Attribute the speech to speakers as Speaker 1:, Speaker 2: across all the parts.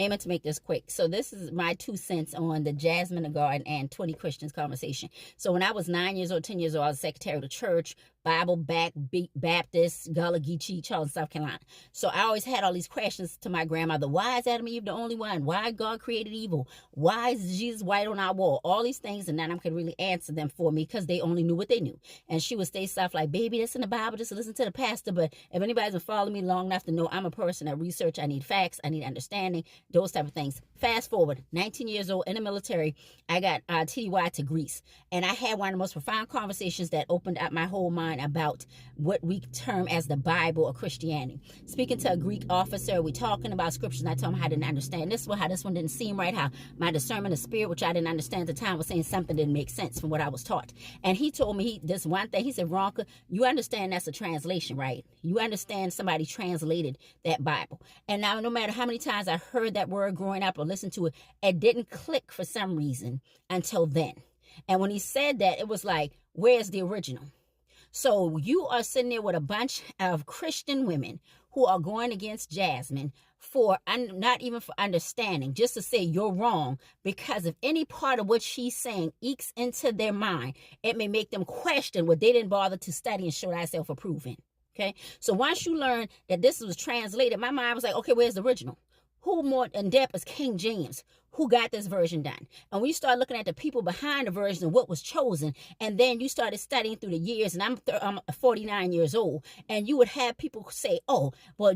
Speaker 1: Aiming to make this quick. So this is my 2 cents on the Jasmine the Garden and 20 Christians conversation. So when I was 9 years old, 10 years old, I was secretary of the church, Bible back Baptist, Gullah Geechee, Charleston, South Carolina. So I always had all these questions to my grandmother. Why is Adam and Eve the only one? Why God created evil? Why is Jesus white on our wall? All these things, and none of them could really answer them for me because they only knew what they knew. And she would say stuff like, baby, that's in the Bible, just listen to the pastor. But if anybody's been following me long enough to know I'm a person that research, I need facts, I need understanding, those type of things. Fast forward, 19 years old in the military, I got TDY to Greece. And I had one of the most profound conversations that opened up my whole mind about what we term as the Bible or Christianity. Speaking to a Greek officer, we talking about scriptures, and I told him I didn't understand this one, how this one didn't seem right, how my discernment of spirit, which I didn't understand at the time, was saying something didn't make sense from what I was taught. And he told me this one thing. He said, Veronica, you understand that's a translation, right? You understand somebody translated that Bible. And now no matter how many times I heard that word growing up or listened to it, it didn't click for some reason until then. And when he said that, it was like, where's the original? So you are sitting there with a bunch of Christian women who are going against Jasmine for not even for understanding, just to say you're wrong, because if any part of what she's saying ekes into their mind, it may make them question what they didn't bother to study and show thyself approving. Okay, so once you learn that this was translated, my mind was like, okay, where's the original? Who more in depth is King James? Who got this version done? And when you start looking at the people behind the version and what was chosen, and then you started studying through the years, and I'm 49 years old, and you would have people say, oh, well,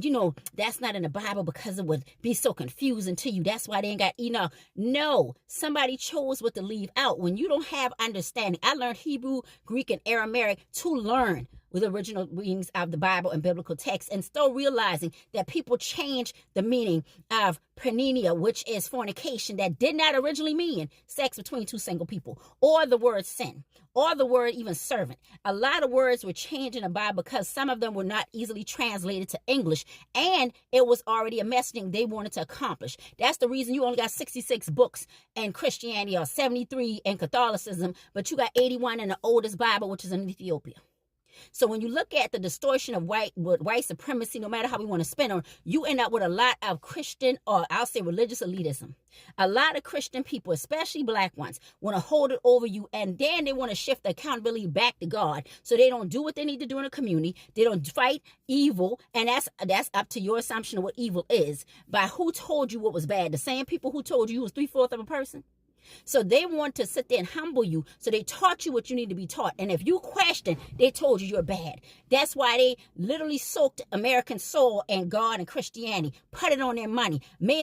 Speaker 1: that's not in the Bible because it would be so confusing to you. That's why they ain't got Enoch. No, somebody chose what to leave out. When you don't have understanding, I learned Hebrew, Greek, and Aramaic to learn with original readings of the Bible and biblical texts, and still realizing that people change the meaning of porneia, which is fornication, that did not originally mean sex between two single people, or the word sin, or the word even servant. A lot of words were changed in the Bible because some of them were not easily translated to English, and it was already a messaging they wanted to accomplish. That's the reason you only got 66 books in Christianity or 73 in Catholicism, but you got 81 in the oldest Bible, which is in Ethiopia. So when you look at the distortion of white supremacy, no matter how we want to spin on, you end up with a lot of Christian, or I'll say religious elitism. A lot of Christian people, especially black ones, want to hold it over you, and then they want to shift the accountability back to God. So they don't do what they need to do in the community. They don't fight evil, and that's up to your assumption of what evil is by who told you what was bad. The same people who told you was 3/4 of a person. So they want to sit there and humble you. So they taught you what you need to be taught. And if you question, they told you you're bad. That's why they literally soaked American soul and God and Christianity, put it on their money, made